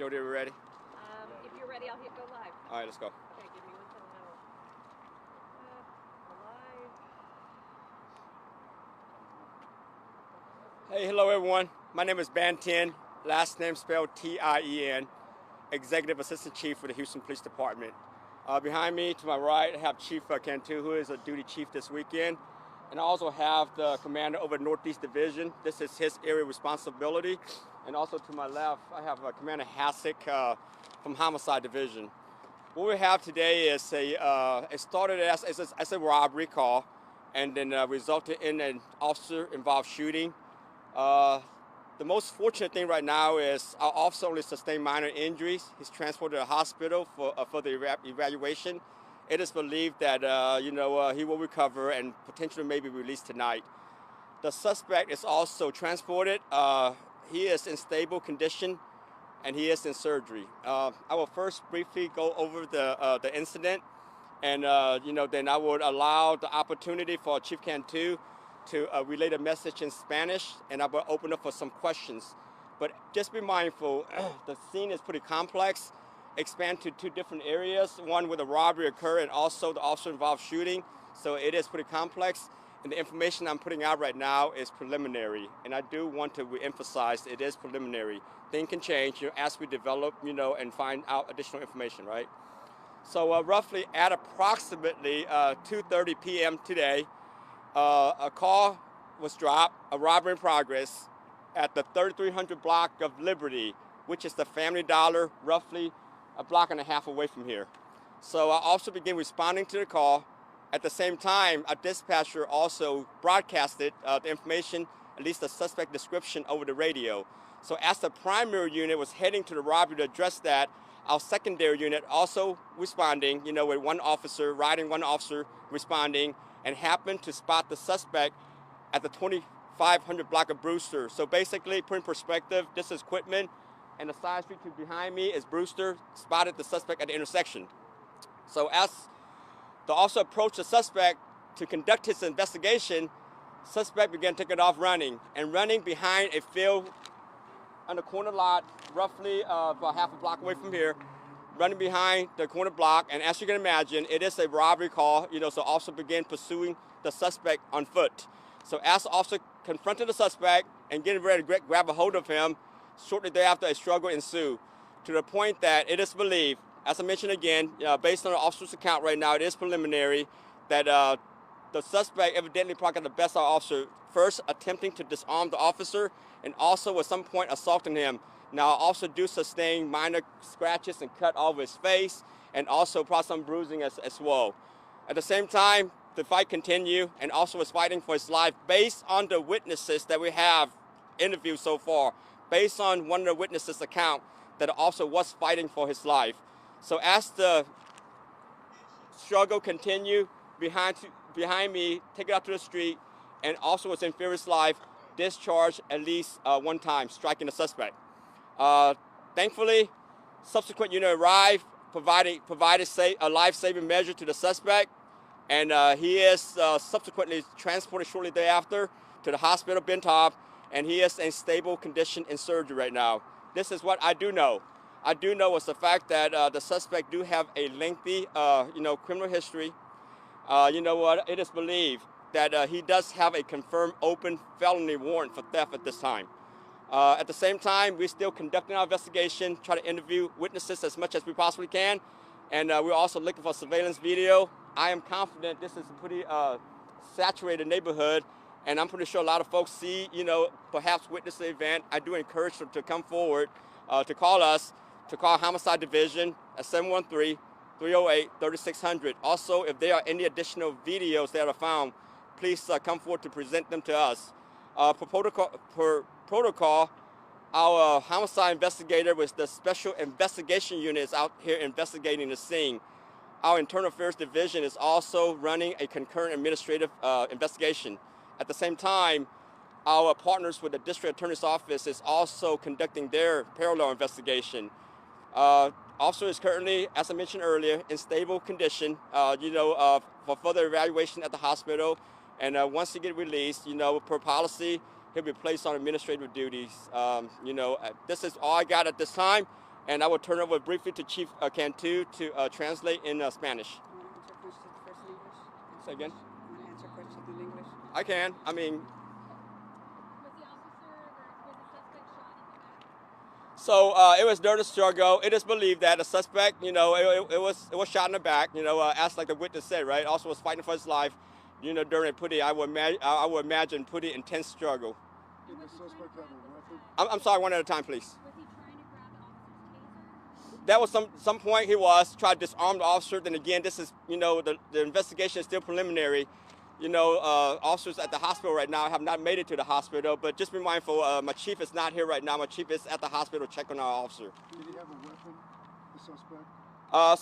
Jody, are we ready? If you're ready, I'll hit go live. All right, let's go. Okay, give me one second. Go live. Hey, hello everyone. My name is Ban Tien, last name spelled Tien, Executive Assistant Chief for the Houston Police Department. Behind me, to my right, I have Chief Cantu, who is a duty chief this weekend. And I also have the commander over Northeast Division. This is his area of responsibility. And also to my left, I have Commander Hassick from Homicide Division. What we have today is it started as a robbery call and then resulted in an officer-involved shooting. The most fortunate thing right now is our officer only sustained minor injuries. He's transported to the hospital for further evaluation. It is believed that he will recover and potentially maybe released tonight. The suspect is also transported. He is in stable condition and he is in surgery. I will first briefly go over the incident, and then I would allow the opportunity for Chief Cantu to relay the message in Spanish, and I will open up for some questions. But just be mindful, the scene is pretty complex. Expand to two different areas, one where the robbery occurred and also the officer-involved shooting. So it is pretty complex. And the information I'm putting out right now is preliminary. And I do want to re-emphasize it is preliminary. Things can change as we develop, and find out additional information, right? So roughly at approximately 2:30 p.m. today, a call was dropped, a robbery in progress, at the 3300 block of Liberty, which is the Family Dollar, roughly a block and a half away from here. So I also began responding to the call. At the same time, a dispatcher also broadcasted the information, at least the suspect description, over the radio. So as the primary unit was heading to the robbery to address that, our secondary unit also responding, with one officer responding, and happened to spot the suspect at the 2500 block of Brewster. So basically, put in perspective, this is Quitman, and the side street behind me is Brewster, spotted the suspect at the intersection. So as the officer approached the suspect to conduct his investigation, suspect began taking off running behind a field on the corner lot, roughly about half a block away from here, running behind the corner block. And as you can imagine, it is a robbery call, so officer began pursuing the suspect on foot. So as the officer confronted the suspect and getting ready to grab a hold of him, shortly thereafter a struggle ensued, to the point that it is believed, as I mentioned again, based on the officer's account right now, it is preliminary, that the suspect evidently probably got the best of our officer, first attempting to disarm the officer and also at some point assaulting him. Now, our officer do sustain minor scratches and cut all of his face, and also probably some bruising as well. At the same time, the fight continued, and also was fighting for his life based on the witnesses that we have interviewed so far, based on one of the witnesses' account that the officer was fighting for his life. So as the struggle continued, behind me, take it out to the street, and also was in fear of his life, discharged at least one time, striking the suspect. Thankfully, subsequent unit arrived, provided a life-saving measure to the suspect, and he is subsequently transported shortly thereafter to the hospital, Bentov, and he is in stable condition in surgery right now. This is what I do know. I do know is the fact that the suspect do have a lengthy, criminal history. It is believed that he does have a confirmed open felony warrant for theft at this time. At the same time, we're still conducting our investigation, try to interview witnesses as much as we possibly can, and we're also looking for surveillance video. I am confident this is a pretty saturated neighborhood, and I'm pretty sure a lot of folks see, perhaps witness the event. I do encourage them to come forward, to call us, to call Homicide Division at 713-308-3600. Also, if there are any additional videos that are found, please come forward to present them to us. Per protocol, our homicide investigator with the Special Investigation Unit is out here investigating the scene. Our Internal Affairs Division is also running a concurrent administrative investigation. At the same time, our partners with the District Attorney's Office is also conducting their parallel investigation. Officer is currently, as I mentioned earlier, in stable condition, for further evaluation at the hospital. And once he gets released, per policy, he'll be placed on administrative duties. This is all I got at this time. And I will turn over briefly to Chief Cantu to translate in Spanish. You want to answer questions first in English? Say again? You want to answer questions in English? I can. I mean, Was the officer or was the suspect shot in the back? so it was during the struggle. It is believed that the suspect, it was shot in the back. As like the witness said, right? Also was fighting for his life. During a pretty, I would imagine, pretty intense struggle. Did the suspect have a weapon? I'm sorry, one at a time, please. Was he trying to grab the officer's taser? That was some point he was trying to disarm the officer. Then again, this is the investigation is still preliminary. Officers at the hospital right now have not made it to the hospital, but just be mindful. My chief is not here right now. My chief is at the hospital checking on our officer. Did he have a weapon, the suspect?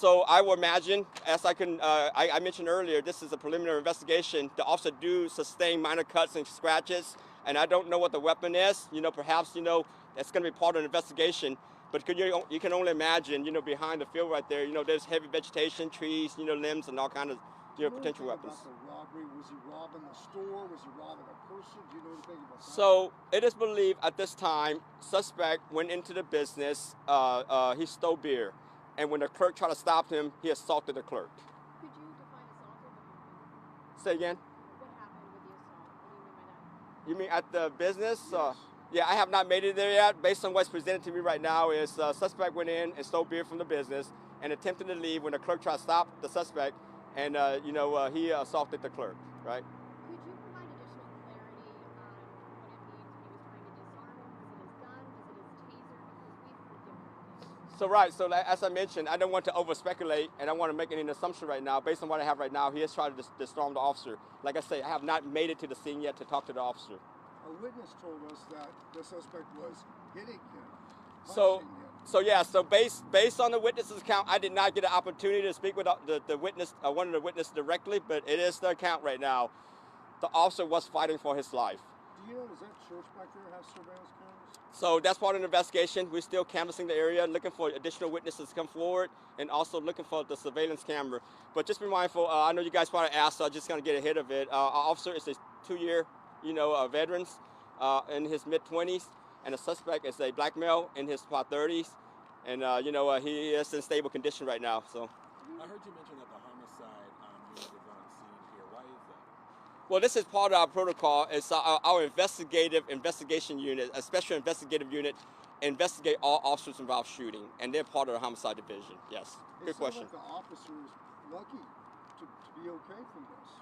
So I would imagine, as I mentioned earlier, this is a preliminary investigation. The officer do sustain minor cuts and scratches, and I don't know what the weapon is. Perhaps that's going to be part of the investigation. But you can only imagine, behind the field right there, there's heavy vegetation, trees, limbs, and all kind of potential weapons. About the robbery, was he robbing the store? Was he robbing a person? Do you know anything about that? So it is believed at this time, suspect went into the business. He stole beer, and when the clerk tried to stop him, he assaulted the clerk. Could you define assault or what happened? Say again? What happened with the assault? What do you mean by that? You mean at the business? Yes. Yeah, I have not made it there yet. Based on what's presented to me right now, is suspect went in and stole beer from the business and attempted to leave when the clerk tried to stop the suspect, and he assaulted the clerk. Right? Could you provide additional clarity on what it means when he was trying to disarm him? Was it his gun? Was it his taser? Because we've heard different things. So right. So as I mentioned, I don't want to over speculate, and I don't want to make any assumption right now. Based on what I have right now, he is trying to disarm the officer. Like I say, I have not made it to the scene yet to talk to the officer. A witness told us that the suspect was hitting him, So, punching him. so based on the witness's account, I did not get an opportunity to speak with the witness, one of the witnesses directly, but it is the account right now. The officer was fighting for his life. Do you know, does that church back there have surveillance cameras? So that's part of the investigation. We're still canvassing the area, looking for additional witnesses to come forward, and also looking for the surveillance camera. But just be mindful, I know you guys probably asked, so I'm just going to get ahead of it. Our officer is a 2-year veterans in his mid-20s, and the suspect is a black male in his about 30s, and he is in stable condition right now. So, I heard you mention that the homicide unit is on scene here. Why is that? well, this is part of our protocol. It's our investigation unit, a special investigative unit, investigate all officers involved shooting, and they're part of the homicide division. Yes, good question. It sounds like the officer is lucky to be okay from this.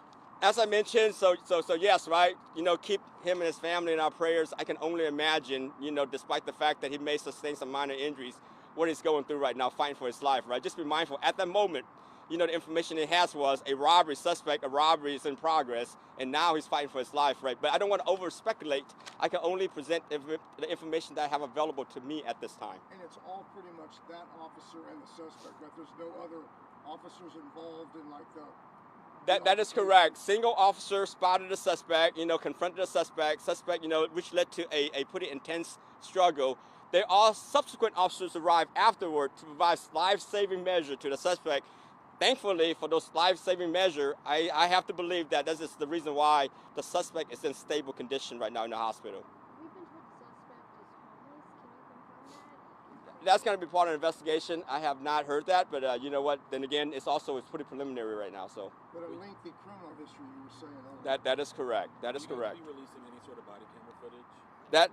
As I mentioned, so yes, right. Keep him and his family in our prayers. I can only imagine, despite the fact that he may sustain some minor injuries, what he's going through right now, fighting for his life. Right. Just be mindful. At that moment, the information he has was a robbery suspect. A robbery is in progress, and now he's fighting for his life. Right. But I don't want to over speculate. I can only present the information that I have available to me at this time. And it's all pretty much that officer and the suspect, right? There's no other officers involved in like the... That is correct. Single officer spotted the suspect, confronted the suspect, which led to a pretty intense struggle. There are subsequent officers arrived afterward to provide life-saving measure to the suspect. Thankfully, for those life-saving measure, I have to believe that this is the reason why the suspect is in stable condition right now in the hospital. We've been told the suspect is homeless. Can you confirm that? That's going to be part of the investigation. I have not heard that, but you know what? Then again, it's pretty preliminary right now. So But a lengthy criminal history, you were saying. that is correct. That is Will you correct. be releasing any sort of body camera footage? That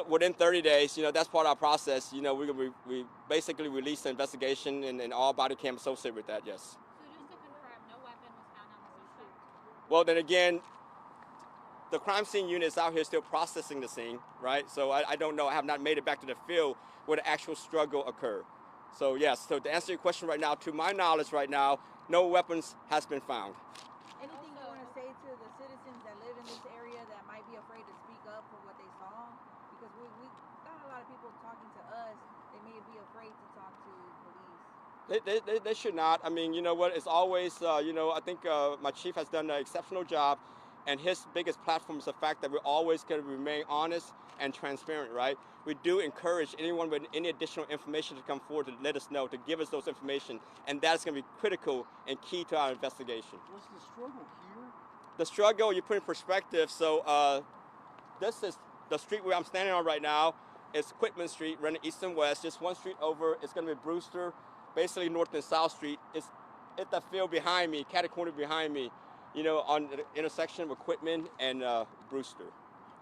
within 30 days, that's part of our process. We basically release the investigation and all body cam associated with that. Yes. So just to confirm, no weapon was found on the suspect? Well, then again, the crime scene unit is out here still processing the scene, right? So I don't know. I have not made it back to the field where the actual struggle occurred. So yes. So to answer your question right now, to my knowledge, right now, no weapons has been found. Anything you want to say to the citizens that live in this area that might be afraid to speak up for what they saw? Because we got a lot of people talking to us. They may be afraid to talk to police. They should not. I mean, you know what? It's always, I think my chief has done an exceptional job, and his biggest platform is the fact that we're always going to remain honest and transparent, right? We do encourage anyone with any additional information to come forward to let us know, to give us those information, and that's going to be critical and key to our investigation. Was the struggle here? The struggle, you put in perspective, so this is the street where I'm standing on right now. It's Quitman Street, running east and west. Just one street over, it's going to be Brewster, basically North and South Street. It's at the field behind me, catty corner behind me, you know, on the intersection with Quitman and Brewster.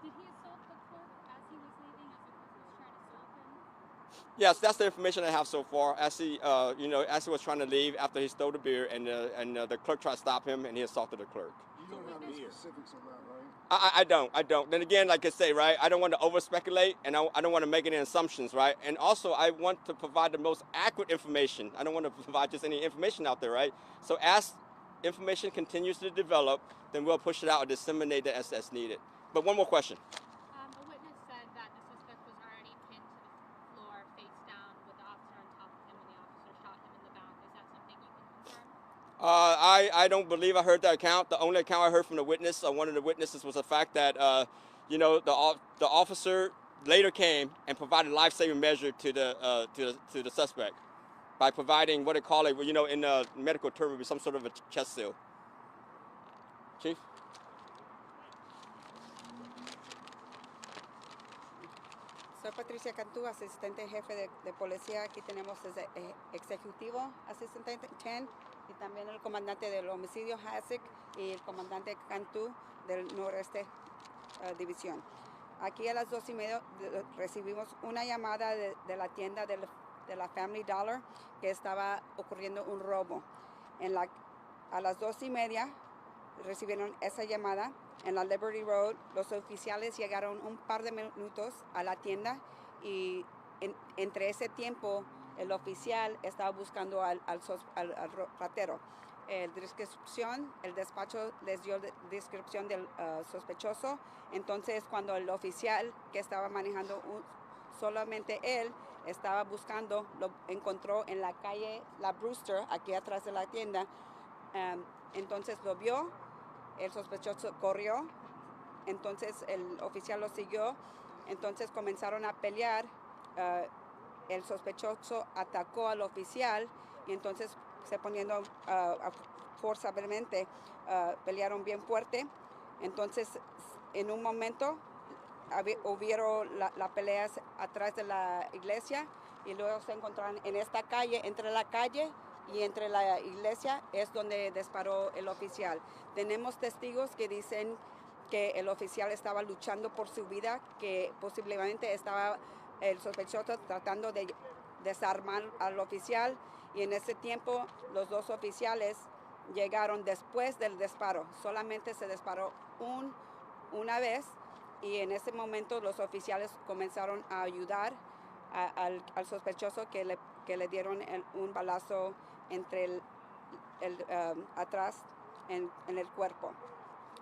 Did he assault the clerk as he was leaving, as the clerk was trying to stop him? Yes, that's the information I have so far. As he, you know, as he was trying to leave after he stole the beer, and the clerk tried to stop him, and he assaulted the clerk. You don't have any specifics on that, right? I don't. Then again, like I say, right, I don't want to over speculate, and I don't want to make any assumptions, right? And also, I want to provide the most accurate information. I don't want to provide just any information out there, right? So as information continues to develop, then we'll push it out and disseminate it as needed. But one more question. A witness said that the suspect was already pinned to the floor, face down, with the officer on top of him when the officer shot him in the back. Is that something you can confirm? I don't believe I heard that account. The only account I heard from the witness, one of the witnesses, was the fact that, you know, the officer later came and provided life-saving measure to the suspect by providing what they call it, you know, in medical term, would be some sort of a chest seal. Chief? Soy Patricia Cantú, asistente jefe de policía. Aquí tenemos desde ejecutivo, asistente 10, y también el comandante del homicidio, Hasek, y el comandante Cantú del noreste división. Aquí a las 2:30 recibimos una llamada de la tienda de la Family Dollar que estaba ocurriendo un robo. A las 2:30 recibieron esa llamada. En la Liberty Road, los oficiales llegaron un par de minutos a la tienda y entre ese tiempo el oficial estaba buscando al ratero. El despacho les dio descripción del sospechoso. Entonces, cuando el oficial que estaba manejando solamente él estaba buscando, lo encontró en la calle La Brewster, aquí atrás de la tienda. Entonces lo vio. El sospechoso corrió, entonces el oficial lo siguió, entonces comenzaron a pelear, el sospechoso atacó al oficial y entonces se poniendo forzablemente, pelearon bien fuerte. Entonces en un momento hubieron la pelea atrás de la iglesia y luego se encontraron en esta calle, entre la calle y entre la iglesia es donde disparó el oficial. Tenemos testigos que dicen que el oficial estaba luchando por su vida, que posiblemente estaba el sospechoso tratando de desarmar al oficial, y en ese tiempo los dos oficiales llegaron después del disparo. Solamente se disparó una vez y en ese momento los oficiales comenzaron a ayudar al sospechoso que le dieron un balazo entre atrás en el cuerpo.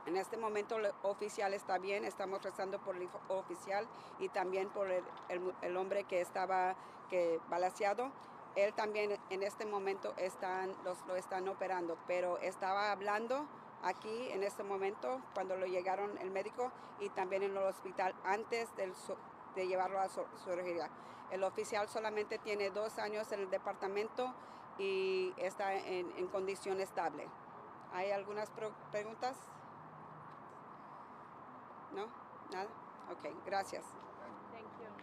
En este momento el oficial está bien, estamos rezando por el oficial y también por el hombre que estaba balaceado. Él también en este momento lo están operando, pero estaba hablando aquí en este momento cuando lo llegaron el médico y también en el hospital antes de llevarlo a cirugía. El oficial solamente tiene 2 años en el departamento y está en condición estable. ¿Hay algunas preguntas? ¿No? ¿Nada? Ok, gracias.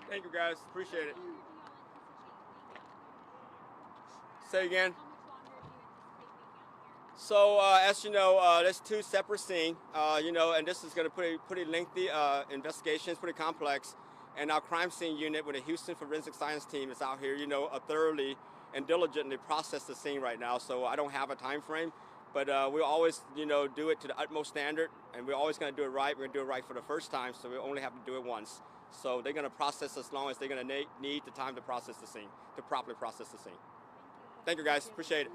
Thank you, guys. Appreciate it. Say again. So as you know, there's 2 separate scenes, you know, and this is going to pretty lengthy investigations, pretty complex. And our crime scene unit with the Houston Forensic Science team is out here, you know, thoroughly and diligently process the scene right now. So I don't have a time frame, but we always, you know, do it to the utmost standard, and we're always going to do it right. We're going to do it right for the first time, so we only have to do it once. So they're going to process as long as they're going to need the time to process the scene, to properly process the scene. Thank you, guys. Appreciate it.